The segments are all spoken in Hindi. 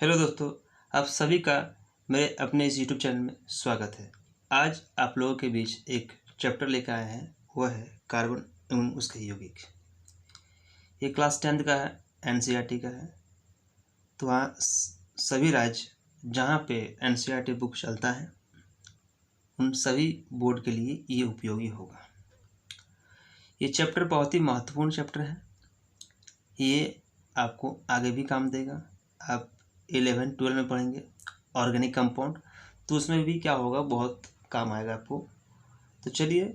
हेलो दोस्तों, आप सभी का मेरे अपने इस यूट्यूब चैनल में स्वागत है। आज आप लोगों के बीच एक चैप्टर लेकर आए हैं, वह है कार्बन एवं उसके यौगिक। ये क्लास 10th का है, एनसीईआरटी का है। तो वहाँ सभी राज्य जहाँ पे एनसीईआरटी बुक चलता है उन सभी बोर्ड के लिए ये उपयोगी होगा। ये चैप्टर बहुत ही महत्वपूर्ण चैप्टर है। ये आपको आगे भी काम देगा। आप 11-12 में पढ़ेंगे ऑर्गेनिक कंपाउंड, तो उसमें भी क्या होगा, बहुत काम आएगा आपको। तो चलिए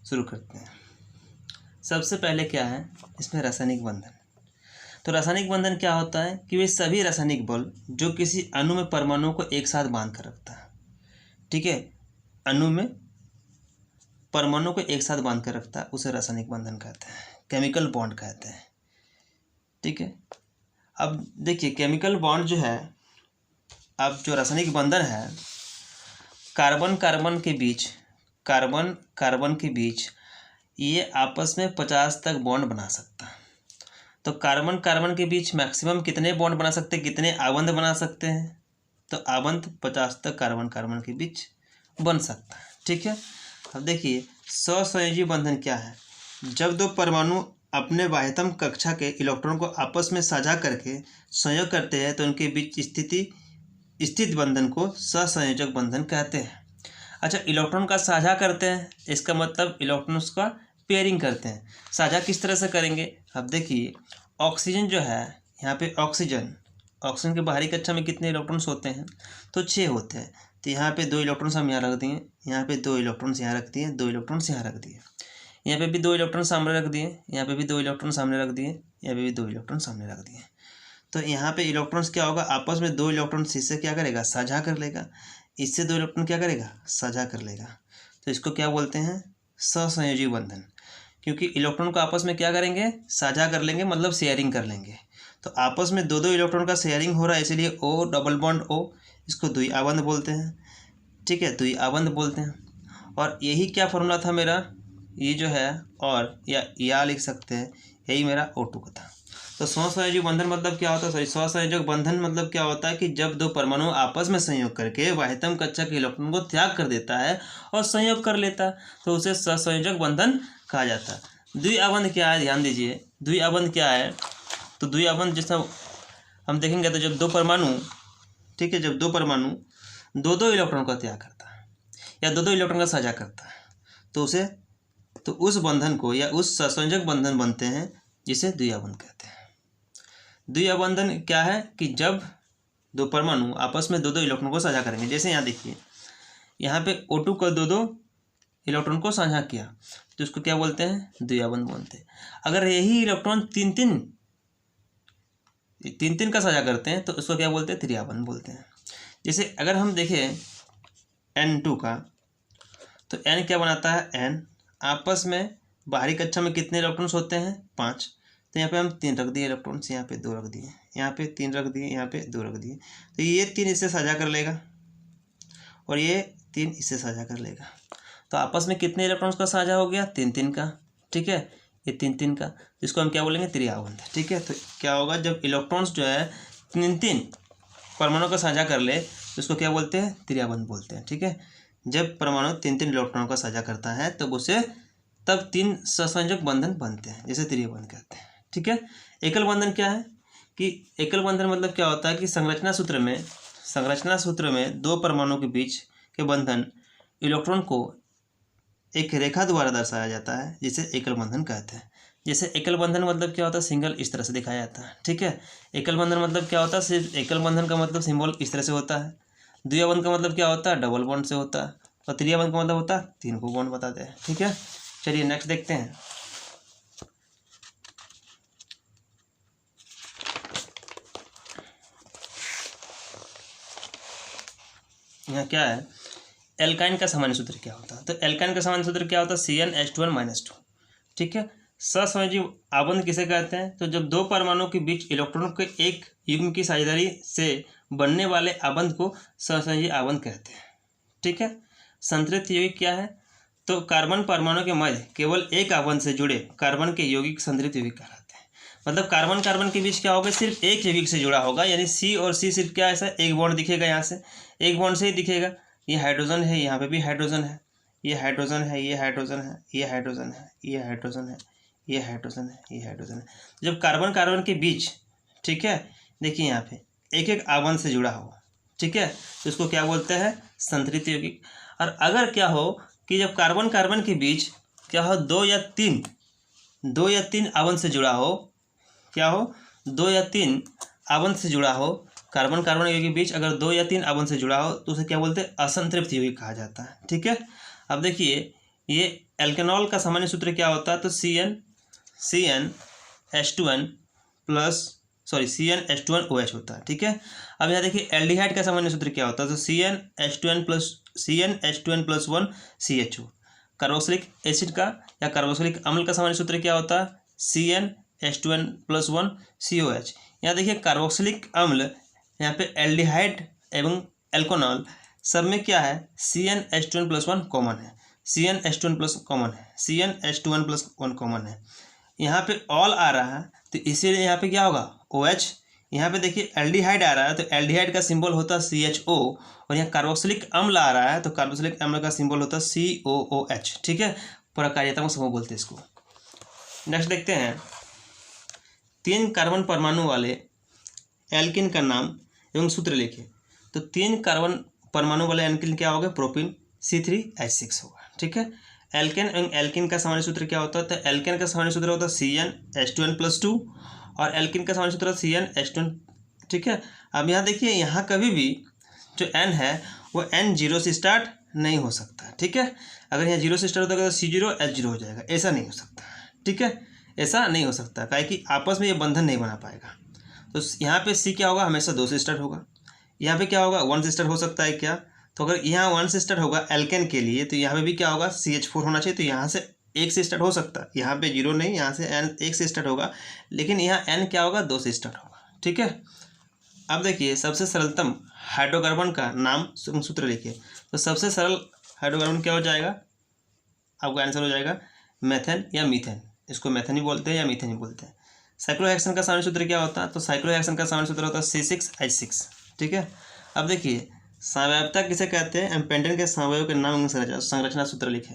शुरू करते हैं। सबसे पहले क्या है इसमें रासायनिक बंधन। तो रासायनिक बंधन क्या होता है कि वे सभी रासायनिक बल जो किसी अणु में परमाणुओं को एक साथ बांध कर रखता है। ठीक है, अणु में परमाणुओं को एक साथ बांध कर रखता है, उसे रासायनिक बंधन कहते हैं, केमिकल बॉन्ड कहते हैं। ठीक है, अब देखिए केमिकल बॉन्ड जो है, अब जो रासायनिक बंधन है, कार्बन कार्बन के बीच ये आपस में 50 तक बॉन्ड बना सकता है। तो कार्बन के बीच मैक्सिमम कितने बॉन्ड बना सकते हैं, कितने आबंध बना सकते हैं? तो आबंध 50 तक कार्बन के बीच बन सकता है। ठीक है, अब देखिए सहसंयोजी बंधन क्या है। जब दो परमाणु अपने बाह्यतम कक्षा के इलेक्ट्रॉन को आपस में साझा करके संयोग करते हैं तो उनके बीच स्थित बंधन को सहसंयोजक बंधन कहते हैं। अच्छा, इलेक्ट्रॉन का साझा करते हैं, इसका मतलब इलेक्ट्रॉन्स का पेयरिंग करते हैं। साझा किस तरह से करेंगे? अब देखिए ऑक्सीजन जो है, यहाँ पे ऑक्सीजन के बाहरी कक्षा में कितने इलेक्ट्रॉन्स होते हैं? तो 6 होते हैं। तो यहाँ पे 2 इलेक्ट्रॉन्स हम यहाँ रख दिए, यहाँ पे 2 इलेक्ट्रॉन्स यहाँ रख दिए, 2 इलेक्ट्रॉन्स यहाँ रख दिए, यहाँ पे भी 2 इलेक्ट्रॉन सामने रख दिए, यहाँ पे भी 2 इलेक्ट्रॉन सामने रख दिए, यहाँ पे भी 2 इलेक्ट्रॉन सामने रख दिए। तो यहाँ पे इलेक्ट्रॉन्स क्या होगा, आपस में 2 इलेक्ट्रॉन इससे क्या करेगा, साझा कर लेगा। इससे 2 इलेक्ट्रॉन क्या करेगा, साझा कर लेगा। तो इसको क्या बोलते हैं, सहसंयोजी बंधन। क्योंकि इलेक्ट्रॉन को आपस में क्या करेंगे, साझा कर लेंगे, मतलब शेयरिंग कर लेंगे। तो आपस में 2-2 इलेक्ट्रॉन का शेयरिंग हो रहा है, इसलिए ओ डबल बॉन्ड ओ, इसको द्विआबंध बोलते हैं। ठीक है, द्विआबंध बोलते हैं। और यही क्या फॉर्मूला था मेरा, ये जो है, और या लिख सकते हैं, यही मेरा O2 का था। तो सहसंयोजक बंधन मतलब क्या होता है, सहसंयोजक बंधन मतलब क्या होता है कि जब दो परमाणु आपस में संयोग करके बाह्यतम कक्षा के इलेक्ट्रॉन को त्याग कर देता है और संयोग कर लेता है, तो उसे सहसंयोजक बंधन कहा जाता है। द्विआबंध क्या है, ध्यान दीजिए, द्विआबंध क्या है। तो द्विआबंध जैसा हम देखेंगे, तो जब दो परमाणु, ठीक है, जब दो परमाणु 2-2 इलेक्ट्रॉन का त्याग करता है या 2-2 इलेक्ट्रॉन का साझा करता है, तो उस बंधन को या उस सहसंयोजक बंधन बनते हैं, जिसे द्विआबंध कहते हैं। द्विआबंधन क्या है कि जब दो परमाणु आपस में 2-2 इलेक्ट्रॉन को साझा करेंगे। जैसे यहाँ देखिए, यहाँ पे O2 को 2-2 इलेक्ट्रॉन को साझा किया, तो इसको क्या बोलते हैं, द्विआबंध बोलते हैं। अगर यही इलेक्ट्रॉन 3-3 का साझा करते हैं तो उसको क्या बोलते हैं, त्रिआबंध बोलते हैं। जैसे अगर हम देखें N2 का, तो N क्या बनाता है, N आपस में बाहरी कक्षा में कितने इलेक्ट्रॉन्स होते हैं, 5। तो यहाँ पे हम 3 रख दिए इलेक्ट्रॉन्स, यहाँ पे 2 रख दिए, यहाँ पे 3 रख दिए, यहाँ पे 2 रख दिए। तो ये 3 इससे साझा कर लेगा और ये 3 इससे साझा कर लेगा। तो आपस में कितने इलेक्ट्रॉन्स का साझा हो गया, 3-3 का। ठीक है, ये 3-3 का, इसको हम क्या बोलेंगे, त्रिआबंध। ठीक है, तो क्या होगा, जब इलेक्ट्रॉन्स जो है 3-3 परमाणु का साझा कर ले तो इसको क्या बोलते हैं, त्रिआबंध बोलते हैं। ठीक है, जब परमाणु 3-3 इलेक्ट्रॉनों का साझा करता है तब उसे 3 सहसंयोजक बंधन बनते हैं, जैसे त्रिआबंध कहते हैं। ठीक है, एकल बंधन क्या है कि एकल बंधन मतलब क्या होता है कि संरचना सूत्र में 2 परमाणुओं के बीच के बंधन इलेक्ट्रॉन को एक रेखा द्वारा दर्शाया जाता है, जिसे एकल बंधन कहते हैं। जैसे एकल बंधन मतलब क्या होता है, सिंगल इस तरह से दिखाया जाता है। ठीक है, एकल बंधन मतलब क्या होता है, सिर्फ एकल बंधन का मतलब सिंबल इस तरह से होता है। द्विआबंध का मतलब क्या होता है, डबल बॉन्ड से होता है। और त्रिआबंध का मतलब होता है 3 को बॉन्ड बताते हैं। ठीक है, चलिए नेक्स्ट देखते हैं। यहाँ क्या है, एल्काइन का सामान्य सूत्र क्या होता है। तो एल्काइन का सामान्य सूत्र क्या होता है, CnH2n-2। ठीक है, सहसंयोजी आबंध किसे कहते हैं, तो जब 2 परमाणुओं के बीच इलेक्ट्रॉनों के एक युग्म की साझेदारी से बनने वाले आबंध को सहसंयोजी आबंध कहते हैं। ठीक है, संतृप्त यौगिक क्या है, तो कार्बन परमाणु के मध्य केवल एक आबंध से जुड़े कार्बन के यौगिक संतृप्त यौगिक कहलाते हैं। मतलब कार्बन कार्बन के बीच क्या होगा, सिर्फ एक यौगिक से जुड़ा होगा, यानी सी और सी सिर्फ क्या ऐसा एक बॉन्ड दिखेगा, यहाँ से एक बॉन्ड से ही दिखेगा। ये हाइड्रोजन है, यहाँ पे भी हाइड्रोजन है, ये हाइड्रोजन है, ये हाइड्रोजन है, ये हाइड्रोजन है, ये हाइड्रोजन है, ये हाइड्रोजन है, ये हाइड्रोजन है। जब कार्बन कार्बन के बीच, ठीक है, देखिए यहाँ पे एक एक आबंध से जुड़ा हो, ठीक है, तो इसको क्या बोलते हैं, संतृप्त यौगिक। और अगर क्या हो कि जब कार्बन कार्बन के बीच क्या हो, दो या तीन आबंध से जुड़ा हो, क्या हो, दो या तीन आबंध से जुड़ा हो, कार्बन कार्बन यौगिक के बीच अगर 2 या 3 आबंध से जुड़ा हो तो उसे क्या बोलते हैं, असंतृप्त यौगिक कहा जाता है, ठीक है। अब देखिए ये एल्केनॉल का सामान्य सूत्र क्या होता है, तो CnH2n होता है, ठीक है। अब यहाँ देखिए एल्डिहाइड का सामान्य सूत्र क्या होता है, तो CnH2n+1 CHO। कार्बोक्सिलिक एसिड का या कार्बोक्सिलिक अम्ल का सामान्य सूत्र क्या होता है, CnH2n+1 COH। यहाँ देखिए कार्बोक्सिलिक अम्ल, यहाँ पे एल्डिहाइड एवं एल्कोनॉल सब में क्या है, CnH2n+1 कॉमन है, CnH2n+1 कॉमन है। यहाँ पे ऑल आ रहा है तो इसीलिए यहाँ पे क्या होगा, OH। यहाँ पे देखिए एल्डिहाइड आ रहा है तो एल्डिहाइड का सिंबल होता है CHO, और यहाँ कार्बोक्सिलिक अम्ल आ रहा है तो कार्बोक्सिलिक अम्ल का सिंबल होता है COOH, ठीक है। प्रकार्यतात्मक समूह बोलते हैं इसको। नेक्स्ट देखते हैं, 3 कार्बन परमाणु वाले एल्किन का नाम एवं सूत्र लिखे। तो 3 कार्बन परमाणु वाले एल्किन क्या होगा, प्रोपिन C3H6 होगा, ठीक है। एल्केन एवं एल्किन का सामान्य सूत्र क्या होता है, तो एल्केन का सामान्य सूत्र होता है CnH2n+2 और एल्किन का सामान्य सूत्र है CnH2n, ठीक है। अब यहाँ देखिए, यहाँ कभी भी जो N है वो N 0 से स्टार्ट नहीं हो सकता, ठीक है। अगर यहाँ 0 से स्टार्ट होता है तो C0H0 हो जाएगा, ऐसा नहीं हो सकता, ठीक है, ऐसा नहीं हो सकता, काहे कि आपस में ये बंधन नहीं बना पाएगा। तो यहाँ पे C क्या होगा, हमेशा 2 से स्टार्ट होगा। यहाँ पे क्या होगा, 1 से स्टार्ट हो सकता है क्या, तो अगर यहाँ 1 से स्टार्ट होगा एल्केन के लिए तो यहाँ पे भी क्या होगा, CH4 होना चाहिए, तो यहाँ से 1 से स्टार्ट हो सकता है, यहाँ पे 0 नहीं, यहाँ से N 1 से स्टार्ट होगा, लेकिन यहाँ N क्या होगा, 2 से स्टार्ट होगा, ठीक है। अब देखिए सबसे सरलतम हाइड्रोकार्बन का नाम सूत्र लिखिए। तो सबसे सरल हाइड्रोकार्बन क्या हो जाएगा, आपका आंसर हो जाएगा मेथेन या मीथेन। इसको मेथेन ही बोलते हैं या मीथेन ही बोलते हैं। साइक्लोहेक्सेन का सामान्य सूत्र क्या होता है, तो साइक्लोहेक्सेन का सामान्य सूत्र होता है C6H6, ठीक है। अब देखिए समवायता किसे कहते हैं, पेंटेन के समवायों के नाम संरचना सूत्र लिखें।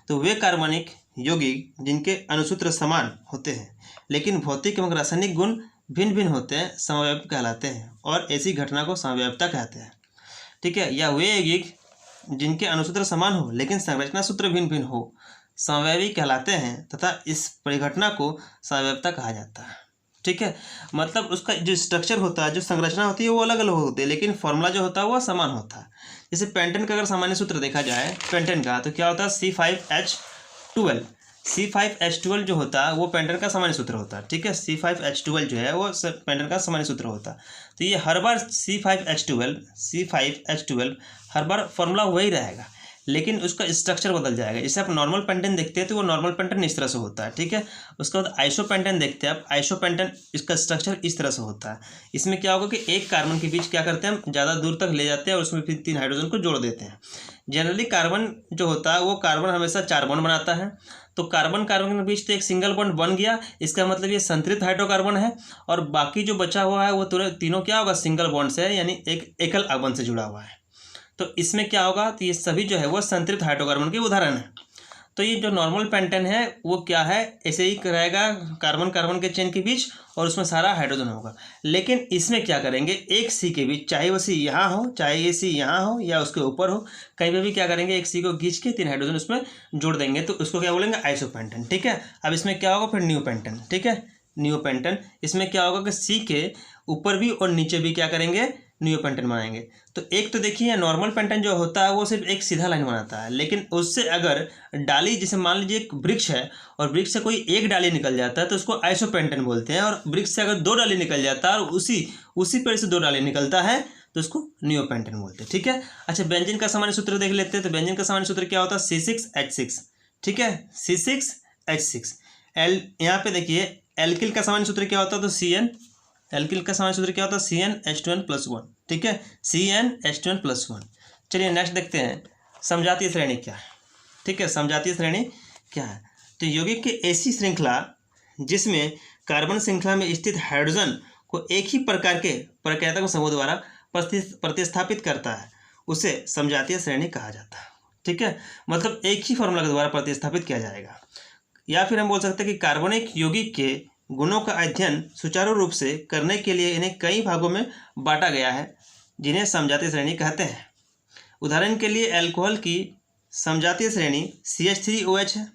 तो वे कार्बनिक यौगिक जिनके अणुसूत्र समान होते हैं लेकिन भौतिक एवं रासायनिक गुण भिन्न भिन्न होते हैं समवायवी कहलाते हैं, और ऐसी घटना को समवायता कहते हैं, ठीक है। या वे यौगिक जिनके अणुसूत्र समान हो लेकिन संरचना सूत्र भिन्न भिन्न हो समवायवी कहलाते हैं, तथा इस परिघटना को समवायता कहा जाता है, ठीक है। मतलब उसका जो स्ट्रक्चर होता है, जो संरचना होती है वो अलग अलग होती है, लेकिन फॉर्मूला जो होता है वो समान होता है। जैसे पेंटेन का अगर सामान्य सूत्र देखा जाए पेंटेन का, तो क्या होता है C5H12। C5H12 जो होता है वो पेंटेन का सामान्य सूत्र होता है, ठीक है। C5H12 जो है वो पेंटेन का सामान्य सूत्र होता है। तो ये हर बार C5H12 हर बार फॉर्मूला वही रहेगा, लेकिन उसका स्ट्रक्चर बदल जाएगा। जैसे आप नॉर्मल पेंटेन देखते हैं तो वो नॉर्मल पेंटेन इस तरह से होता है, ठीक है। उसके बाद आइसोपेंटेन देखते हैं आप, आइसोपेंटेन इसका स्ट्रक्चर इस तरह से होता है। इसमें क्या होगा कि एक कार्बन के बीच क्या करते हैं, हम ज़्यादा दूर तक ले जाते हैं और उसमें फिर 3 हाइड्रोजन को जोड़ देते हैं। जनरली कार्बन जो होता है वो कार्बन हमेशा 4 बॉन्ड बनाता है, तो कार्बन कार्बन के बीच तो एक सिंगल बॉन्ड बन गया, इसका मतलब ये संतृप्त हाइड्रोकार्बन है, और बाकी जो बचा हुआ है वो तीनों क्या होगा, सिंगल बॉन्ड से है, यानी एक एकल आबंध से जुड़ा हुआ है। तो इसमें क्या होगा, तो ये सभी जो है वो संतृप्त हाइड्रोकार्बन के उदाहरण है। तो ये जो नॉर्मल पेंटेन है वो क्या है, ऐसे ही रहेगा कार्बन कार्बन के चेन के बीच और उसमें सारा हाइड्रोजन होगा। लेकिन इसमें क्या करेंगे, एक सी के बीच, चाहे वो सी यहाँ हो, चाहे ये सी यहाँ हो या उसके ऊपर हो, कहीं पे भी क्या करेंगे, एक सी को खींच के 3 हाइड्रोजन उसमें जोड़ देंगे, तो उसको क्या बोलेंगे, आइसोपेंटेन, ठीक है। अब इसमें क्या होगा फिर न्यू पेंटेन, ठीक है, न्यू पेंटेन। इसमें क्या होगा कि सी के ऊपर भी और नीचे भी क्या करेंगे, न्यू पेंटेन बनाएंगे। तो एक तो देखिए नॉर्मल पेंटेन जो होता है वो सिर्फ एक सीधा लाइन बनाता है, लेकिन उससे अगर डाली, जैसे मान लीजिए एक वृक्ष है और वृक्ष से कोई एक डाली निकल जाता है तो उसको आइसोपेंटेन बोलते हैं, और वृक्ष से अगर 2 डाली निकल जाता है और उसी पेड़ से 2 डाली निकलता है तो उसको नियोपेंटेन बोलते हैं, ठीक है। अच्छा, बेंजीन का सामान्य सूत्र देख लेते हैं। तो बेंजीन का सामान्य सूत्र क्या होता है, C6H6, ठीक है, C6H6। यहाँ पे देखिए एल्किल का सामान्य सूत्र क्या होता है, तो एल्किल का सामान्य सूत्र क्या होता है, CnH2n+1, ठीक है, CnH2n+1। चलिए नेक्स्ट देखते हैं समजातीय श्रेणी क्या है, ठीक है। समजातीय श्रेणी क्या है, तो यौगिक की ऐसी श्रृंखला जिसमें कार्बन श्रृंखला में स्थित हाइड्रोजन को एक ही प्रकार के प्रक्रियात्मक समूह द्वारा प्रतिस्थापित करता है उसे समजातीय श्रेणी कहा जाता है। ठीक है, मतलब एक ही फॉर्मूला के द्वारा प्रतिस्थापित किया जाएगा। या फिर हम बोल सकते हैं कि कार्बनिक यौगिक के गुणों का अध्ययन सुचारू रूप से करने के लिए इन्हें कई भागों में बांटा गया है जिन्हें समजातीय श्रेणी कहते हैं। उदाहरण के लिए अल्कोहल की समजातीय श्रेणी CH3OH है।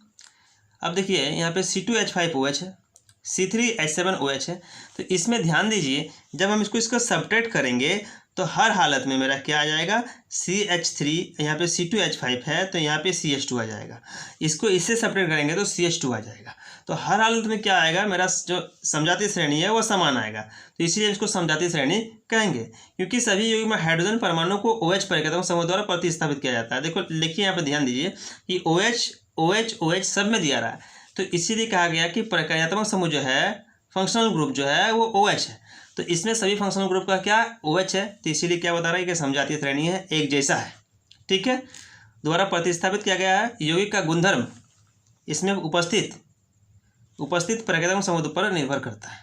अब देखिए यहाँ पे C2H5OH है, C3H7OH है। तो इसमें ध्यान दीजिए, जब हम इसको सब्ट्रैक्ट करेंगे तो हर हालत में मेरा क्या आ जाएगा, CH3, यहाँ पे C2H5 है तो यहाँ पे CH2 आ जाएगा। इसको इससे सब्ट्रैक्ट करेंगे तो CH2 आ जाएगा। तो हर हालत में क्या आएगा, मेरा जो समजातीय श्रेणी है वो समान आएगा। तो इसीलिए इसको समजातीय श्रेणी कहेंगे, क्योंकि सभी यौगिक में हाइड्रोजन परमाणु को OH प्रक्रियात्मक समूह द्वारा प्रतिस्थापित किया जाता है। देखो लिखिए, यहाँ पे ध्यान दीजिए कि OH सब में दिया रहा है, तो इसीलिए कहा गया कि प्रक्रियात्मक समूह जो है, फंक्शनल ग्रुप जो है वो OH है। तो इसमें सभी फंक्शनल ग्रुप का क्या OH है, तो इसीलिए क्या बता रहा है कि समजातीय श्रेणी है, एक जैसा है। ठीक है, द्वारा प्रतिस्थापित किया गया है। यौगिक का गुणधर्म इसमें उपस्थित प्रक्रियात्मक समूह पर निर्भर करता है।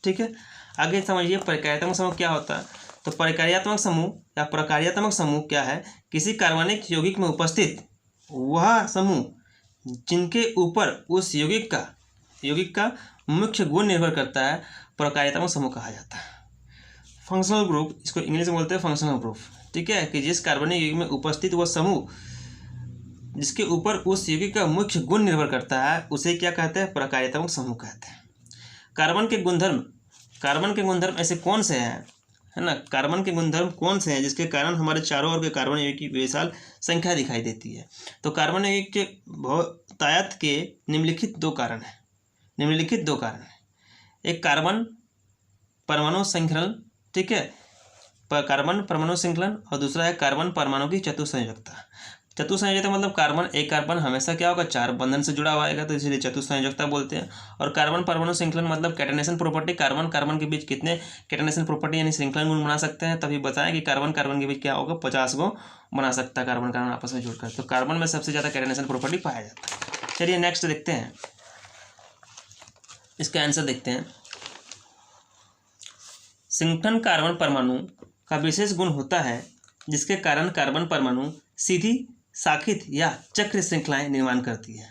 ठीक है, आगे समझिए प्रक्रियात्मक समूह क्या होता है। तो प्रक्रियात्मक समूह या प्रकार्यात्मक समूह क्या है, किसी कार्बनिक यौगिक में उपस्थित वह समूह जिनके ऊपर उस यौगिक का मुख्य गुण निर्भर करता है, प्रकार्यात्मक समूह कहा जाता है। फंक्शनल ग्रुप, इसको इंग्लिश में बोलते हैं फंक्शनल ग्रुप। ठीक है, कि जिस कार्बनिक यौगिक में उपस्थित वह समूह जिसके ऊपर उस यौगिक का मुख्य गुण निर्भर करता है, उसे क्या कहते हैं, प्रकार्यात्मक समूह कहते हैं। कार्बन के गुणधर्म ऐसे कौन से हैं, है ना, कार्बन के गुणधर्म कौन से हैं जिसके कारण हमारे चारों ओर के कार्बन यौगिक की विशाल संख्या दिखाई देती है। तो कार्बन यौगिक के बहुतायत के निम्नलिखित दो कारण हैं। एक कार्बन परमाणु श्रृंखलन, ठीक है, कार्बन परमाणु श्रृंखलन, और दूसरा है कार्बन परमाणु की चतुसंयोजकता। चतुसंयोजकता मतलब एक कार्बन हमेशा क्या होगा, 4 बंधन से जुड़ा हुआ आएगा, तो इसलिए चतुसंयोजकता बोलते हैं। और कार्बन परमाणु श्रृंखलन मतलब कैटेनेशन प्रॉपर्टी, कार्बन के बीच कितने कैटेनेशन प्रॉपर्टी यानी श्रृंखलन गुण बना सकते हैं। तभी बताएं कि कार्बन के बीच क्या होगा, 50 गो बना सकता है कार्बन आपस में जुड़कर। तो कार्बन में सबसे ज़्यादा कैटेनेशन प्रॉपर्टी पाया जाता है। चलिए नेक्स्ट देखते हैं, इसका आंसर देखते हैं। श्रृंखलन कार्बन परमाणु का विशेष गुण होता है जिसके कारण कार्बन परमाणु सीधी, शाखित या चक्र श्रृंखलाएं निर्माण करती है।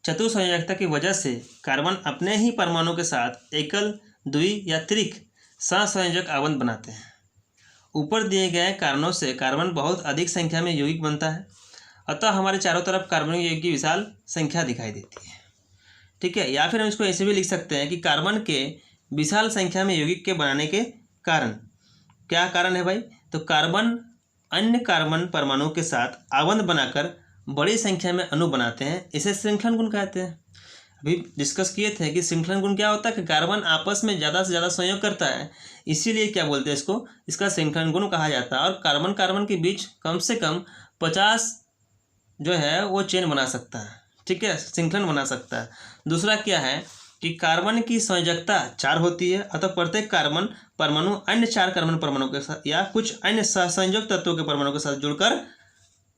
चतुसंयोजकता की वजह से कार्बन अपने ही परमाणु के साथ एकल, द्वि या त्रिक सहसंयोजक आबंध बनाते हैं। ऊपर दिए गए कारणों से कार्बन बहुत अधिक संख्या में यौगिक बनता है, अतः हमारे चारों तरफ कार्बनिक यौगिक की विशाल संख्या दिखाई देती है। ठीक है, या फिर हम इसको ऐसे भी लिख सकते हैं कि कार्बन के विशाल संख्या में यौगिक के बनाने के कारण, क्या कारण है भाई, तो कार्बन अन्य कार्बन परमाणु के साथ आबंध बनाकर बड़ी संख्या में अणु बनाते हैं, इसे श्रृंखलन गुण कहते हैं। अभी डिस्कस किए थे कि श्रृंखलन गुण क्या होता है कि कार्बन आपस में ज़्यादा से ज़्यादा संयोग करता है, इसीलिए क्या बोलते हैं इसको, इसका श्रृंखलन गुण कहा जाता है। और कार्बन के बीच कम से कम 50 जो है वो चेन बना सकता है, ठीक है, श्रृंखलन बना सकता है। दूसरा क्या है कि कार्बन की संयोजकता 4 होती है, अतः प्रत्येक कार्बन परमाणु अन्य 4 कार्बन परमाणु के साथ या कुछ अन्य सहसंयोजक तत्वों के परमाणु के साथ जुड़कर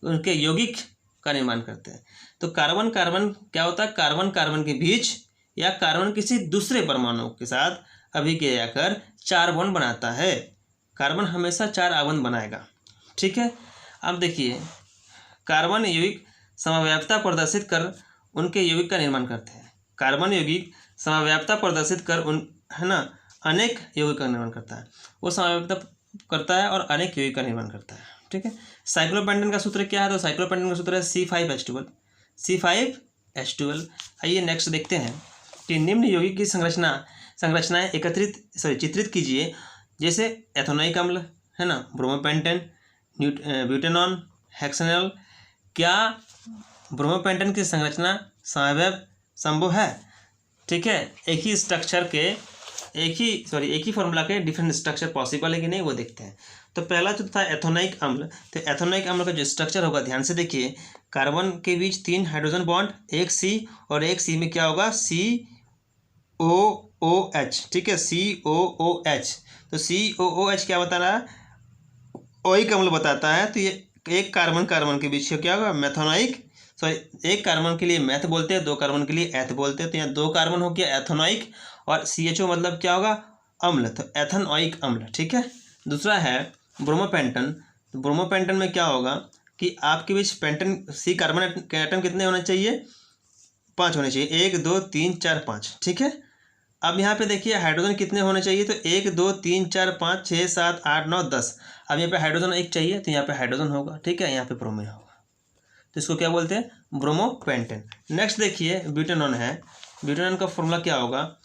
उनके यौगिक का निर्माण करते हैं। तो कार्बन क्या होता है, कार्बन के बीच या कार्बन किसी दूसरे परमाणु के साथ अभिक्रिया कर 4 बॉन्ड बनाता है। कार्बन हमेशा 4 आबंध बनाएगा। ठीक है, अब देखिए कार्बन यौगिक समव्याप्तता प्रदर्शित कर उनके यौगिक का निर्माण करते हैं। कार्बन यौगिक समव्याप्तता प्रदर्शित कर अनेक यौगिक का निर्माण करता है। वो समव्याप्तता करता है और अनेक यौगिक का निर्माण करता है। ठीक है, साइक्लोपेंटेन का सूत्र क्या है, तो साइक्लोपेंटेन का सूत्र है C5H12। आइए नेक्स्ट देखते हैं कि निम्न यौगिक की संरचनाएं चित्रित कीजिए, जैसे एथेनोइक अम्ल, है ना, ब्रोमोपेंटेन, ब्यूटेनॉन, हेक्सेनॉल। क्या ब्रोमोपेंटेन की संरचना संभव है? ठीक है, एक ही फॉर्मूला के डिफरेंट स्ट्रक्चर पॉसिबल है कि नहीं, वो देखते हैं। तो पहला जो था एथेनोइक अम्ल, तो एथेनोइक अम्ल का जो स्ट्रक्चर होगा ध्यान से देखिए, कार्बन के बीच 3 हाइड्रोजन बॉन्ड, एक C और एक C में क्या होगा, COOH। ठीक है, COOH। तो COOH क्या बता रहा है, ओइक अम्ल बताता है। तो ये एक कार्बन के बीच क्या होगा, एक कार्बन के लिए मैथ बोलते हैं, 2 कार्बन के लिए एथ बोलते हैं। तो यहाँ 2 कार्बन हो गया एथेनोइक और CHO मतलब क्या होगा, अम्ल, तो एथेनॉइक अम्ल। ठीक है। दूसरा है ब्रोमोपेंटन। तो ब्रोमोपेंटन में क्या होगा कि आपके बीच पेंटन C कार्बन के एटम कितने होने चाहिए, 5 होने चाहिए, 1 2 3 4 5। ठीक है। अब यहाँ पे देखिए हाइड्रोजन कितने होने चाहिए, तो 1 2 3 4 5 6 7 8 9 10। अब यहाँ पे हाइड्रोजन एक चाहिए, तो यहाँ पे हाइड्रोजन होगा। ठीक है, यहाँ पे ब्रोमीन होगा, तो इसको क्या बोलते हैं, ब्रोमोपेंटेन। नेक्स्ट देखिए ब्यूटेनॉन है। ब्यूटेनॉन का फॉर्मूला क्या होगा,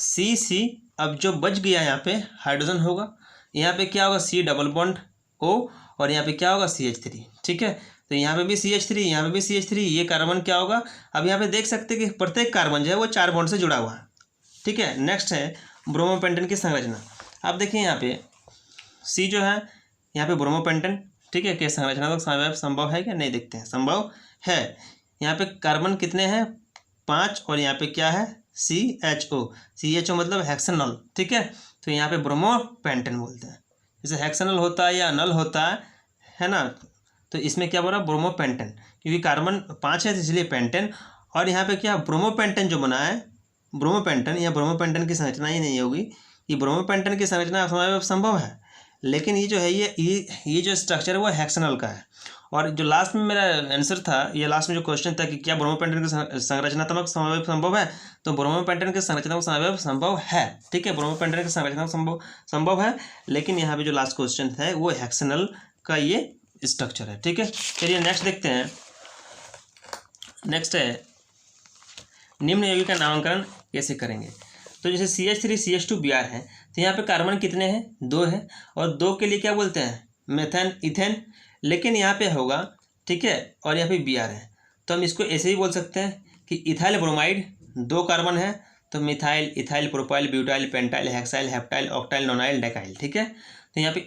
C। अब जो बच गया यहाँ पे हाइड्रोजन होगा, यहाँ पे क्या होगा, C डबल बॉन्ड O, और यहाँ पे क्या होगा CH3। ठीक है, तो यहाँ पे भी CH3, यहाँ पे भी CH3, ये कार्बन क्या होगा। अब यहाँ पे देख सकते हैं कि प्रत्येक कार्बन जो है वो 4 बॉन्ड से जुड़ा हुआ है। ठीक है। नेक्स्ट है ब्रोमोपेंटेन की संरचना। आप देखिए यहाँ पे C जो है, यहाँ पे ब्रोमोपेंटेन। ठीक है, क्या संरचना तो संभव है क्या, नहीं, देखते हैं, संभव है। यहाँ पे कार्बन कितने हैं, 5, और यहाँ पे क्या है, CHO मतलब हेक्सेनॉल। ठीक है, तो यहाँ पे ब्रोमोपेंटेन बोलते हैं। जैसे हेक्सेनॉल होता है या नल होता है ना, तो इसमें क्या बोल रहा है, ब्रोमोपेंटेन, क्योंकि कार्बन 5 है तो इसलिए पेंटेन। और यहाँ पे क्या ब्रोमोपेंटेन जो बना है, ब्रोमोपेंटेन या ब्रोमोपेंटेन की संरचना ही नहीं होगी, ये ब्रोमोपेंटेन की संरचना संभव है, लेकिन ये जो है ये जो स्ट्रक्चर है वो हेक्सेनॉल का है। और जो लास्ट में मेरा आंसर था, ये लास्ट में जो क्वेश्चन था कि क्या ब्रोमोपेंटेन की संरचनात्मक समावेश संभव है, तो ब्रोमोपेंटेन के संरचनात्मक समावेश संभव है। ठीक है, ब्रोमोपेंटेन के संरचनात्मक संभव है, लेकिन यहाँ पे जो लास्ट क्वेश्चन है वो हेक्सेनॉल का ये स्ट्रक्चर है। ठीक है, चलिए नेक्स्ट देखते हैं। नेक्स्ट है निम्न यौगिक का नामकरण कैसे करेंगे। तो जैसे CH3 CH2 Br है, तो यहाँ पे कार्बन कितने हैं, 2 है, और 2 के लिए क्या बोलते हैं, मेथेन इथेन, लेकिन यहाँ पे होगा। ठीक है, और यहाँ पे Br है, तो हम इसको ऐसे ही बोल सकते हैं कि इथाइल ब्रोमाइड, 2 कार्बन है, तो methyl ethyl propyl butyl pentyl hexyl heptyl octyl nonyl डेकाइल। ठीक है, तो यहाँ पे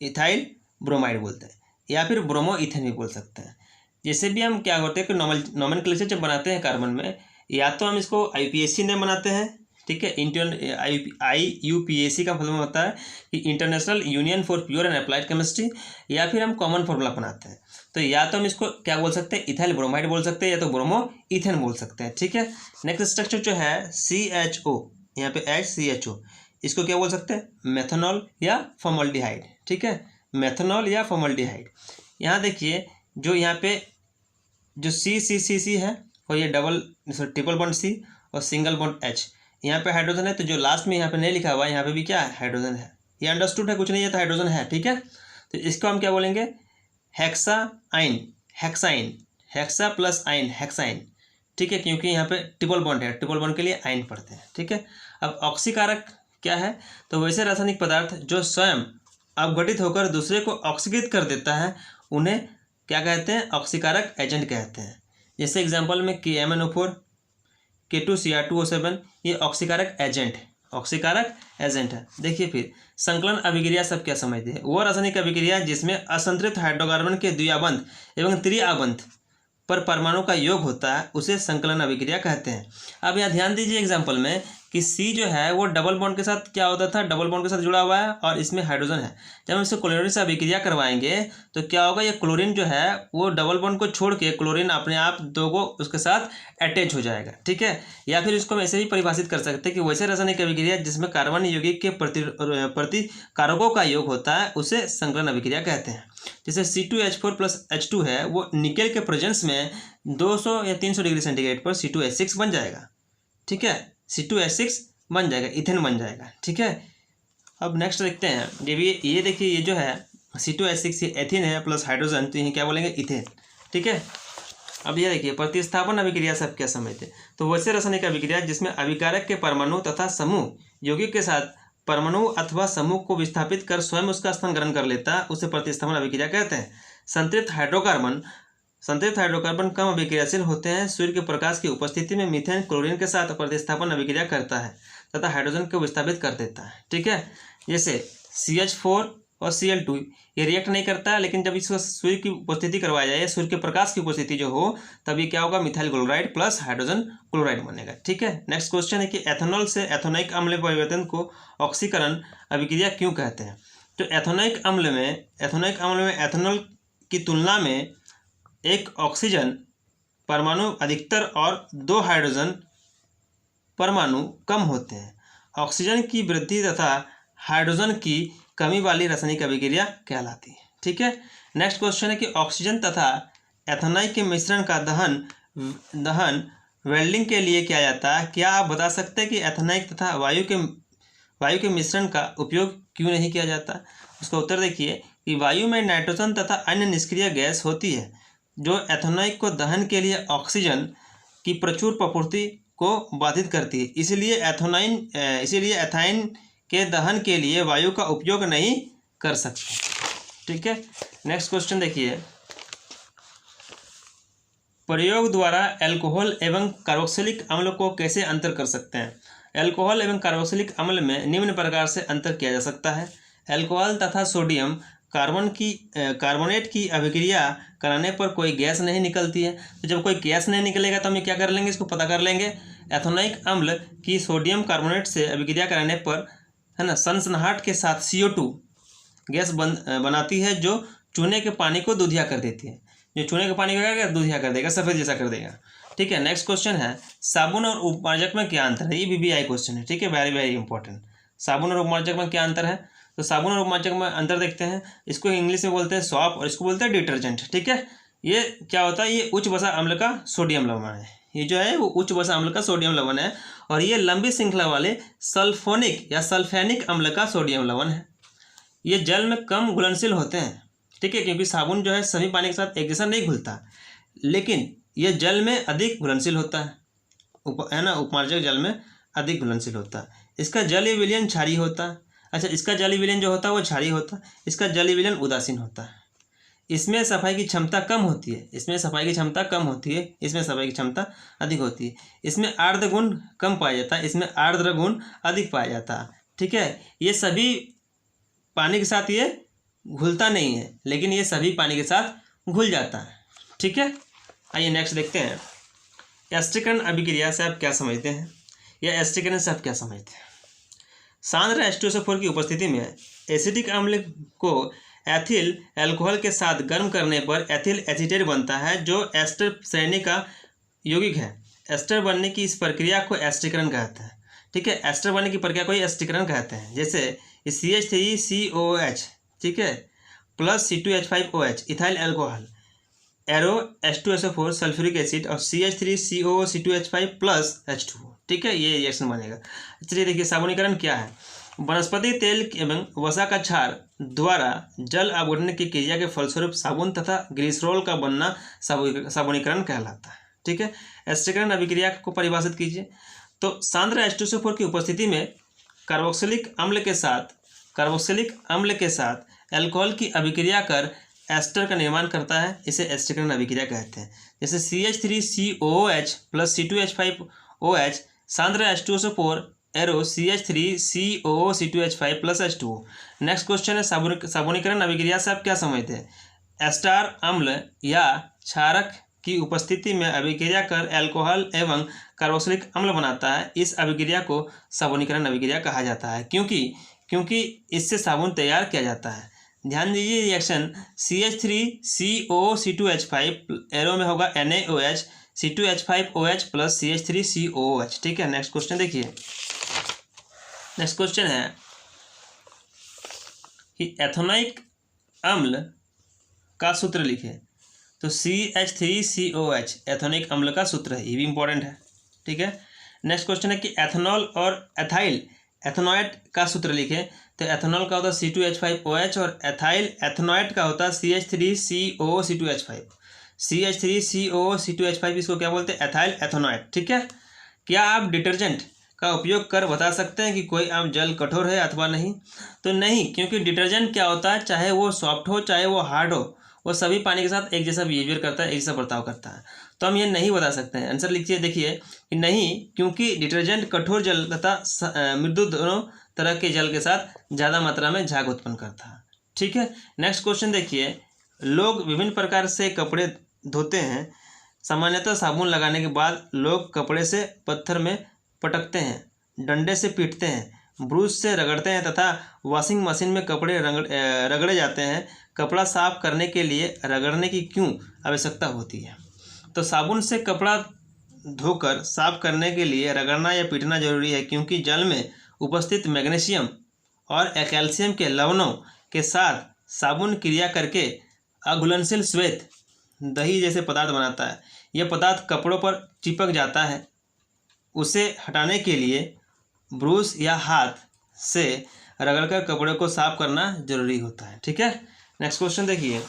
इथाइल ब्रोमाइड बोलते हैं, या फिर ब्रोमो इथेन भी बोल सकते हैं। जैसे भी हम क्या होते हैं कि नोमेनक्लेचर जब बनाते हैं कार्बन में, या तो हम इसको IUPAC नेम बनाते हैं। ठीक है, IUPAC का मतलब होता है कि international union for pure and applied chemistry, या फिर हम कॉमन फॉर्मूला बनाते हैं। तो या तो हम इसको क्या बोल सकते हैं, इथाइल ब्रोमाइड बोल सकते हैं, या तो ब्रोमो इथेन बोल सकते हैं। ठीक है, नेक्स्ट स्ट्रक्चर जो है CHO, यहाँ पे HCHO, इसको क्या बोल सकते हैं, मेथनॉल या फॉर्मल्डिहाइड। ठीक है, मेथनॉल या फॉर्मल्डिहाइड। यहाँ देखिए जो यहाँ पे जो C है, और ये ट्रिपल बॉन्ड C और सिंगल बॉन्ड H, यहाँ पे हाइड्रोजन है, तो जो लास्ट में यहाँ पे नहीं लिखा हुआ है, यहाँ पे भी क्या है, हाइड्रोजन है। ये अंडरस्टूड है, कुछ नहीं है तो हाइड्रोजन है। ठीक है, तो इसको हम क्या बोलेंगे, हेक्सा प्लस आइन हेक्साइन। ठीक है, क्योंकि यहाँ पे ट्रिपल बॉन्ड है, ट्रिपल बॉन्ड के लिए आइन पढ़ते हैं। ठीक है, अब ऑक्सीकारक क्या है, तो वैसे रासायनिक पदार्थ जो स्वयं अपघटित होकर दूसरे को ऑक्सीकृत कर देता है, उन्हें क्या कहते हैं, ऑक्सीकारक एजेंट कहते हैं। जैसे एग्जांपल में KMnO4, K2Cr2O7, ये ऑक्सीकारक एजेंट है। देखिए फिर संकलन अभिक्रिया सब क्या समझते हैं, वो रासायनिक अभिक्रिया जिसमें असंतृप्त हाइड्रोकार्बन के द्विआबंध एवं त्रिआबंध पर परमाणु का योग होता है, उसे संकलन अभिक्रिया कहते हैं। अब यहाँ ध्यान दीजिए एग्जाम्पल में कि C जो है वो डबल बॉन्ड के साथ क्या होता था, डबल बॉन्ड के साथ जुड़ा हुआ है, और इसमें हाइड्रोजन है। जब हम इसे क्लोरीन से अभिक्रिया करवाएंगे तो क्या होगा, ये क्लोरीन जो है वो डबल बॉन्ड को छोड़ के क्लोरीन अपने आप 2 को उसके साथ अटैच हो जाएगा। ठीक है, या फिर इसको हम ऐसे ही परिभाषित कर सकते हैं कि वैसे रासायनिक अभिक्रिया जिसमें कार्बन यौगिक के प्रतिकारकों का योग होता है, उसे संकलन अभिक्रिया कहते हैं। जैसे C2H4 प्लस H2 है, वो निकेल के प्रेजेंस में 200 या 300 डिग्री सेंटीग्रेड पर C2H6 बन जाएगा। ठीक है, C2H6 बन जाएगा, इथेन बन जाएगा। ठीक है, अब नेक्स्ट देखते हैं, ये देखिए ये जो है C2H6 ये एथेन है प्लस हाइड्रोजन, तो ये क्या बोलेंगे, इथेन। ठीक है, अब ये देखिए प्रतिस्थापन अभिक्रिया सब क्या समझते हैं, तो वैसे रासायनिक अभिक्रिया जिसमें अभिकारक के परमाणु तथा समूह यौगिक के साथ परमाणु अथवा समूह को विस्थापित कर स्वयं उसका स्थान ग्रहण कर लेता है, उसे प्रतिस्थापन अभिक्रिया कहते हैं। संतृप्त हाइड्रोकार्बन कम अभिक्रियाशील होते हैं। सूर्य के प्रकाश की उपस्थिति में मीथेन क्लोरीन के साथ प्रतिस्थापन अभिक्रिया करता है तथा हाइड्रोजन को विस्थापित कर देता है। ठीक है, जैसे CH4 और Cl2 ये रिएक्ट नहीं करता है, लेकिन जब इसको सूर्य की उपस्थिति करवाया जाए, सूर्य के प्रकाश की उपस्थिति जो हो, तब ये क्या होगा, methyl chloride plus hydrogen chloride बनेगा। ठीक है, नेक्स्ट क्वेश्चन है कि एथेनॉल से एथेनोइक अम्ल परिवर्तन को ऑक्सीकरण अभिक्रिया क्यों कहते हैं। तो एथेनोइक अम्ल में एथेनॉल की तुलना में एक ऑक्सीजन परमाणु अधिकतर और 2 हाइड्रोजन परमाणु कम होते हैं। ऑक्सीजन की वृद्धि तथा हाइड्रोजन की कमी वाली रासायनिक अभिक्रिया कहलाती है। ठीक है। नेक्स्ट क्वेश्चन है कि ऑक्सीजन तथा एथेनॉइक के मिश्रण का दहन वेल्डिंग के लिए किया जाता है। क्या आप बता सकते हैं कि एथेनॉइक तथा वायु के मिश्रण का उपयोग क्यों नहीं किया जाता? उसका उत्तर देखिए कि वायु में नाइट्रोजन तथा अन्य निष्क्रिय गैस होती है जो एथेनॉइक को दहन के लिए ऑक्सीजन की प्रचुर प्रपूर्ति को बाधित करती है। इसीलिए एथाइन के दहन के लिए वायु का उपयोग नहीं कर सकते। ठीक है। नेक्स्ट क्वेश्चन देखिए, प्रयोग द्वारा अल्कोहल एवं कार्बोक्सिलिक अम्ल को कैसे अंतर कर सकते हैं? अल्कोहल एवं कार्बोक्सिलिक अम्ल में निम्न प्रकार से अंतर किया जा सकता है। अल्कोहल तथा सोडियम कार्बोनेट की अभिक्रिया कराने पर कोई गैस नहीं निकलती है। तो जब कोई गैस नहीं निकलेगा तो हम क्या कर लेंगे, इसको पता कर लेंगे। एथेनॉइक अम्ल की सोडियम कार्बोनेट से अभिक्रिया कराने पर, है ना, सनसनाहट के साथ CO2 गैस बनाती है जो चूने के पानी को दूधिया कर देती है। जो चूने के पानी को क्या कर दूधिया कर देगा, सफ़ेद जैसा कर देगा। ठीक है। नेक्स्ट क्वेश्चन है, साबुन और उपमार्जक में क्या अंतर है? ये BBI क्वेश्चन है। ठीक है, वेरी वेरी इंपॉर्टेंट। साबुन और उपमार्जक में क्या अंतर है? तो साबुन और उपमार्जक में अंतर देखते हैं। इसको इंग्लिश में बोलते हैं सॉप और इसको बोलते हैं डिटर्जेंट। ठीक है। ये क्या होता है, ये उच्च वसा अम्ल का सोडियम लवण है। ये जो है वो उच्च वसा अम्ल का सोडियम लवण है और ये लंबी श्रृंखला वाले सल्फोनिक या सल्फेनिक अम्ल का सोडियम लवण है। ये जल में कम घुलनशील होते हैं। ठीक है, क्योंकि साबुन जो है सभी पानी के साथ एक जैसा नहीं घुलता, लेकिन यह जल में अधिक घुलनशील होता है। है ना, उपमार्जक जल में अधिक घुलनशील होता है। इसका जलीय विलयन क्षारीय होता है। अच्छा, इसका जलीय विलयन जो होता है वो क्षारीय होता है। इसका जलीय विलयन उदासीन होता है। इसमें सफाई की क्षमता कम होती है। इसमें सफाई की क्षमता अधिक होती है। इसमें आर्द्र गुण कम पाया जाता है। इसमें आर्द्र गुण अधिक पाया जाता है। ठीक है। ये सभी पानी के साथ ये घुलता नहीं है, लेकिन ये सभी पानी के साथ घुल जाता है। ठीक है। आइए नेक्स्ट देखते हैं, एस्टरीकरण अभिक्रिया से आप क्या समझते हैं, या एस्टरीकरण से आप क्या समझते हैं? सांद्र H2SO4 की उपस्थिति में एसिडिक अम्ल को एथिल अल्कोहल के साथ गर्म करने पर एथिल एसीटेट बनता है जो एस्टर श्रेणी का यौगिक है। एस्टर बनने की इस प्रक्रिया को एस्टरीकरण कहते हैं। ठीक है, एस्टर बनने की प्रक्रिया को एस्टरीकरण कहते हैं। जैसे CH3COOH, ठीक है, plus C2H5OH ethyl alcohol, arrow H2SO4 sulphuric acid और CH3COO C2H5 प्लस H2O। ठीक है, ये रिएक्शन बनेगा। चलिए देखिए, साबुनीकरण क्या है। वनस्पति तेल एवं वसा का क्षार द्वारा जल अवगुणन की क्रिया के फलस्वरूप साबुन तथा ग्लिसरॉल का बनना साबुनीकरण कहलाता है। ठीक है। एस्टरीकरण अभिक्रिया को परिभाषित कीजिए। तो सांद्र H2SO4 की उपस्थिति में कार्बोक्सिलिक अम्ल के साथ अल्कोहल की अभिक्रिया कर एस्टर का निर्माण करता है। इसे एस्टरीकरण अभिक्रिया कहते हैं। जैसे CH3COOH plus C2H5OH सांद्र H2SO4 arrow CH3COO C2H5 plus H2O। Next question है, साबुनीकरण अभिक्रिया से आप क्या समझते हैं? एस्टार अम्ल या क्षारक की उपस्थिति में अभिक्रिया कर अल्कोहल एवं कार्बोक्सिलिक अम्ल बनाता है। इस अभिक्रिया को साबुनीकरण अभिक्रिया कहा जाता है, क्योंकि इससे साबुन तैयार किया जाता है। ध्यान दीजिए, रिएक्शन CH3COO C2H5 एरो में होगा NaOH C2H5OH प्लस CH3COOH। ठीक है। नेक्स्ट क्वेश्चन देखिए, नेक्स्ट क्वेश्चन है कि एथेनॉइक अम्ल का सूत्र लिखे। तो CH3COH एथेनॉइक अम्ल का सूत्र है, ये भी इंपॉर्टेंट है। ठीक है। नेक्स्ट क्वेश्चन है कि एथेनॉल और एथेनॉइड का सूत्र लिखे। तो एथेनॉल का होता है C2H5OH और एथेनॉइड का होता है CH3COO C2H5। CH3COO C2H5 इसको क्या बोलते हैं? एथाइल एथेनॉइड। ठीक है। क्या आप डिटर्जेंट का उपयोग कर बता सकते हैं कि कोई आम जल कठोर है अथवा नहीं? तो नहीं, क्योंकि डिटर्जेंट क्या होता है, चाहे वो सॉफ्ट हो चाहे वो हार्ड हो, वो सभी पानी के साथ एक जैसा बिहेवियर करता है, एक जैसा बर्ताव करता है। तो हम ये नहीं बता सकते हैं। आंसर लिखिए, देखिए कि नहीं, क्योंकि डिटर्जेंट कठोर जल तथा मृदु दोनों तरह के जल के साथ ज़्यादा मात्रा में झाग उत्पन्न करता है। ठीक है। नेक्स्ट क्वेश्चन देखिए, लोग विभिन्न प्रकार से कपड़े धोते हैं। सामान्यतः साबुन लगाने के बाद लोग कपड़े से पत्थर में पटकते हैं, डंडे से पीटते हैं, ब्रश से रगड़ते हैं तथा वॉशिंग मशीन में कपड़े रगड़े जाते हैं। कपड़ा साफ करने के लिए रगड़ने की क्यों आवश्यकता होती है? तो साबुन से कपड़ा धोकर साफ करने के लिए रगड़ना या पीटना जरूरी है, क्योंकि जल में उपस्थित मैग्नीशियम और कैल्शियम के लवणों के साथ साबुन क्रिया करके अघुलनशील श्वेत दही जैसे पदार्थ बनाता है। यह पदार्थ कपड़ों पर चिपक जाता है। उसे हटाने के लिए ब्रश या हाथ से रगड़कर कपड़े को साफ करना जरूरी होता है। ठीक है, नेक्स्ट क्वेश्चन देखिए।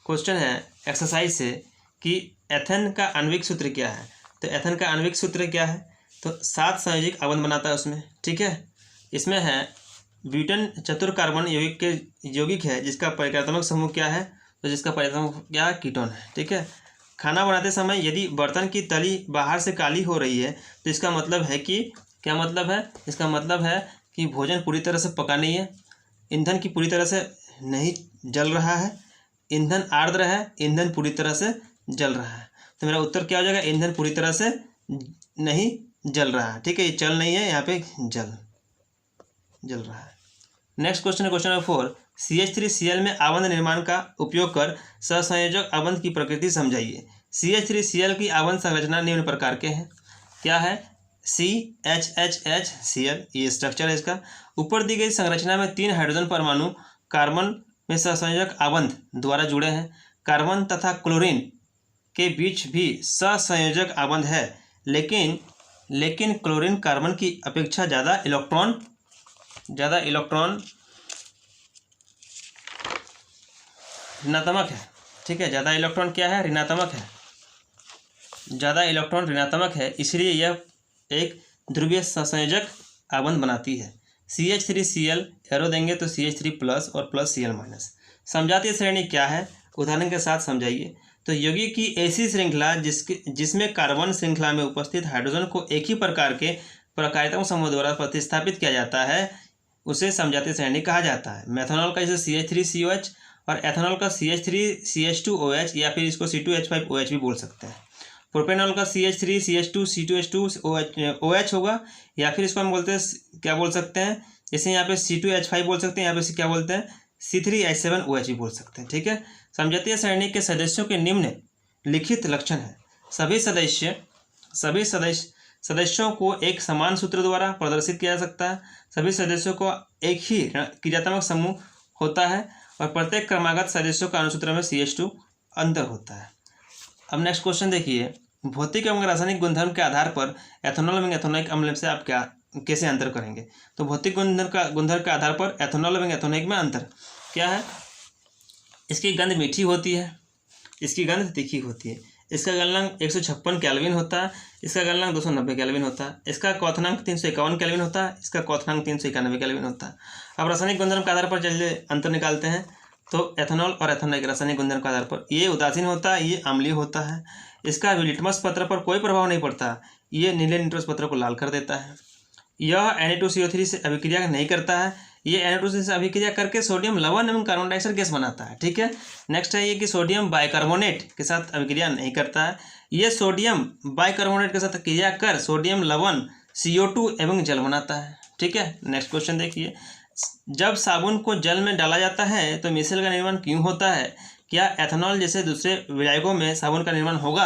क्वेश्चन है एक्सरसाइज से कि एथेन का आणविक सूत्र क्या है। तो एथेन का आणविक सूत्र क्या है, तो 7 संयोजिक आबंध बनाता है उसमें। ठीक है, इसमें है ब्यूटेन चतुर कार्बन यौगिक है जिसका परिक्रियात्मक समूह क्या है, तो जिसका परिक्रियात्मक क्या है, कीटोन है। ठीक है, खाना बनाते समय यदि बर्तन की तली बाहर से काली हो रही है तो इसका मतलब है कि क्या मतलब है, इसका मतलब है कि भोजन पूरी तरह से पका नहीं है, ईंधन की पूरी तरह से नहीं जल रहा है, ईंधन आर्द्र है, ईंधन पूरी तरह से जल रहा है। तो मेरा उत्तर क्या हो जाएगा, ईंधन पूरी तरह से नहीं जल रहा है। ठीक है, ये चल नहीं है, यहाँ पे जल रहा है। नेक्स्ट क्वेश्चन है क्वेश्चन नंबर 4। CH3Cl में आबंध निर्माण का उपयोग कर सहसंयोजक आबंध की प्रकृति समझाइए। CH3Cl की आबंध संरचना निम्न प्रकार के हैं। क्या है, CHHHCl, ये स्ट्रक्चर है इसका। ऊपर दी गई संरचना में 3 हाइड्रोजन परमाणु कार्बन में सहसंयोजक आबंध द्वारा जुड़े हैं। कार्बन तथा क्लोरीन के बीच भी सहसंयोजक आबंध है, लेकिन क्लोरीन कार्बन की अपेक्षा ज़्यादा इलेक्ट्रॉन ऋणात्मक है। ठीक है, ज़्यादा इलेक्ट्रॉन क्या है, ऋणात्मक है, ज़्यादा इलेक्ट्रॉन ऋणात्मक है, इसलिए यह एक ध्रुवीय सहसंयोजक आबंध बनाती है। CH3Cl एरो देंगे तो CH3+ और +Cl-। समझाती श्रेणी क्या है, उदाहरण के साथ समझाइए। तो यौगिक की ऐसी श्रृंखला जिसमें कार्बन श्रृंखला में उपस्थित हाइड्रोजन को एक ही प्रकार के प्रकार्यात्मक समूह द्वारा प्रतिस्थापित किया जाता है, उसे समझाती श्रेणी कहा जाता है। मेथनॉल का जैसे CH3COH और एथेनॉल का CH3CH2OH या फिर इसको C2H5OH भी बोल सकते हैं। प्रोपेनॉल का CH3CH2C2H2OH होगा, या फिर इसको हम बोलते हैं क्या बोल सकते हैं, जैसे यहाँ पे C2H5 बोल सकते हैं, यहाँ पे क्या बोलते हैं C3H7OH भी बोल सकते हैं। ठीक है, समझाती श्रेणी के सदस्यों के निम्न लिखित लक्षण है। सभी सदस्यों को एक समान सूत्र द्वारा प्रदर्शित किया जा सकता है। सभी सदस्यों को एक ही क्रियात्मक समूह होता है और प्रत्येक क्रमागत सदस्यों का अनुसूत्र में CH2 अंतर होता है। अब नेक्स्ट क्वेश्चन देखिए। भौतिक एवं रासायनिक गुणधर्म के आधार पर एथेनॉल एवं एथेनोइक अम्ल से आप कैसे अंतर करेंगे। तो भौतिक गुणधर्म के आधार पर एथेनॉल एवं एथेनोइक में अंतर क्या है, इसकी गंध मीठी होती है, इसकी गंध तीखी होती है, इसका गलनांक 156 केल्विन होता है, इसका गलनांक 290 केल्विन होता है, इसका क्वथनांक 351 केल्विन होता है, इसका क्वथनांक 391 केल्विन होता है। अब रासायनिक गुणधर्म के आधार पर चलिए अंतर निकालते हैं। तो एथेनॉल और एथेनोइक रासायनिक गुणधर्म के आधार पर ये उदासीन होता है, ये अम्लीय होता है। इसका लिटमस पत्र पर कोई प्रभाव नहीं पड़ता, ये नीले लिटमस पत्र को लाल कर देता है। यह Na2CO3 से अभिक्रिया नहीं करता है, ये Na2CO3 से अभिक्रिया करके सोडियम लवण एवं कार्बन डाइऑक्साइड गैस बनाता है। ठीक है, नेक्स्ट है ये कि सोडियम बाइकार्बोनेट के साथ अभिक्रिया नहीं करता है, ये सोडियम बाइकार्बोनेट के साथ क्रिया कर सोडियम लवण CO2 एवं जल बनाता है। ठीक है, नेक्स्ट क्वेश्चन देखिए। जब साबुन को जल में डाला जाता है तो मिश्रण का निर्माण क्यों होता है, क्या एथेनॉल जैसे दूसरे विलायकों में साबुन का निर्माण होगा।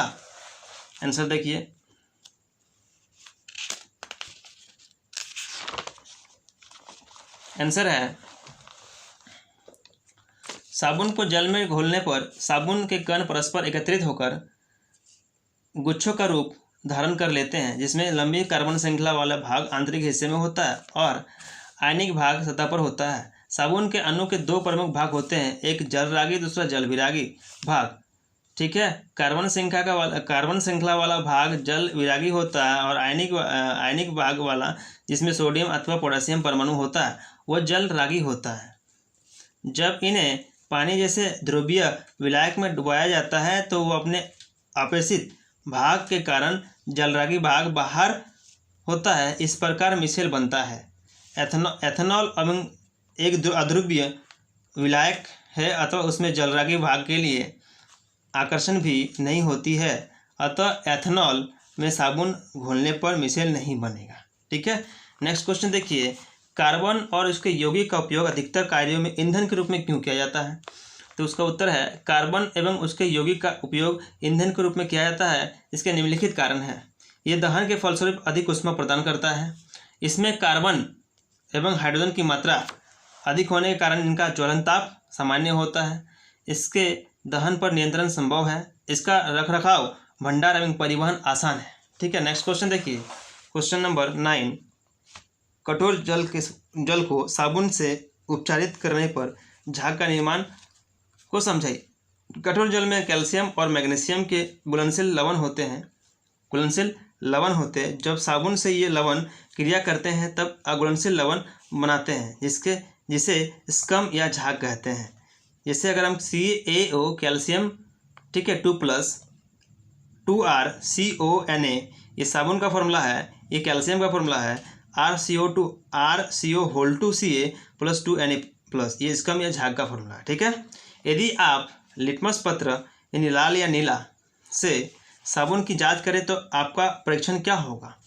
आंसर देखिए। आंसर है साबुन को जल में घोलने पर साबुन के कण परस्पर एकत्रित होकर गुच्छों का रूप धारण कर लेते हैं, जिसमें लंबी कार्बन श्रृंखला वाला भाग आंतरिक हिस्से में होता है और आयनिक भाग सतह पर होता है। साबुन के अणु के 2 प्रमुख भाग होते हैं, एक जल रागी दूसरा जल विरागी भाग। ठीक है, कार्बन श्रृंखला वाला भाग जल विरागी होता है और आयनिक भाग वाला जिसमें सोडियम अथवा पोटेशियम परमाणु होता है वह जल रागी होता है। जब इन्हें पानी जैसे ध्रुवीय विलायक में डुबाया जाता है तो वह अपने अपेक्षित भाग के कारण जलरागी भाग बाहर होता है। इस प्रकार मिश्रण बनता है। एथेनॉल एवं एक अध्रुवीय विलायक है, अतः उसमें जलरागी भाग के लिए आकर्षण भी नहीं होती है, अतः एथेनॉल में साबुन घोलने पर मिश्रण नहीं बनेगा। ठीक है, नेक्स्ट क्वेश्चन देखिए। कार्बन और उसके यौगिक का उपयोग अधिकतर कार्यों में ईंधन के रूप में क्यों किया जाता है। तो उसका उत्तर है कार्बन एवं उसके यौगिक का उपयोग ईंधन के रूप में किया जाता है। इसके निम्नलिखित कारण है। ये दहन के फलस्वरूप अधिक ऊष्मा प्रदान करता है। इसमें कार्बन एवं हाइड्रोजन की मात्रा अधिक होने के कारण इनका ज्वलन ताप सामान्य होता है। इसके दहन पर नियंत्रण संभव है। इसका रखरखाव, भंडार एवं परिवहन आसान है। ठीक है, नेक्स्ट क्वेश्चन देखिए, क्वेश्चन नंबर 9। कठोर जल को साबुन से उपचारित करने पर झाग का निर्माण को समझाइए। कठोर जल में कैल्शियम और मैग्नीशियम के घुलनशील लवण होते हैं। जब साबुन से ये लवण क्रिया करते हैं तब अघुलनशील लवण बनाते हैं, जिसे स्कम या झाग कहते हैं। जैसे अगर हम CaO कैल्शियम, ठीक है, 2+ 2RCONa ये साबुन का फॉर्मूला है, ये कैल्शियम का फॉर्मूला है, RCO2Ca + 2Na+, ये स्कम या झाग का फॉर्मूला है। ठीक है, यदि आप लिटमस पत्र यानी लाल या नीला से साबुन की जांच करें तो आपका परीक्षण क्या होगा?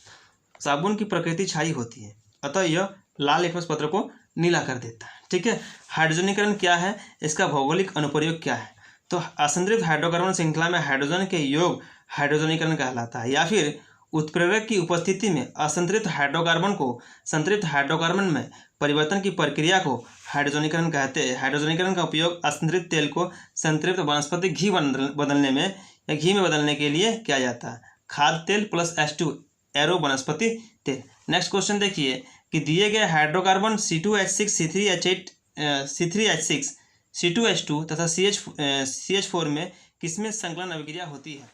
साबुन की प्रकृति क्षारीय होती है, अतः यह लाल लिटमस पत्र को नीला कर देता है। ठीक है, हाइड्रोजनीकरण क्या है, इसका भौगोलिक अनुप्रयोग क्या है? तो असंतृप्त हाइड्रोकार्बन श्रृंखला में हाइड्रोजन के योग हाइड्रोजनीकरण कहलाता है, या फिर उत्प्रेरक की उपस्थिति में असंतृप्त हाइड्रोकार्बन को संतृप्त हाइड्रोकार्बन में परिवर्तन की प्रक्रिया को हाइड्रोजनीकरण कहते हैं। हाइड्रोजनीकरण का उपयोग असंतृप्त तेल को संतृप्त वनस्पति घी बदलने में या घी में बदलने के लिए किया जाता है। खाद्य तेल + H2 एरो वनस्पति तेल। नेक्स्ट क्वेश्चन देखिए कि दिए गए hydrocarbon C2H6 C3H8 C3H6 C2H2 तथा CH4 में किसमें संकलन अभिक्रिया होती है?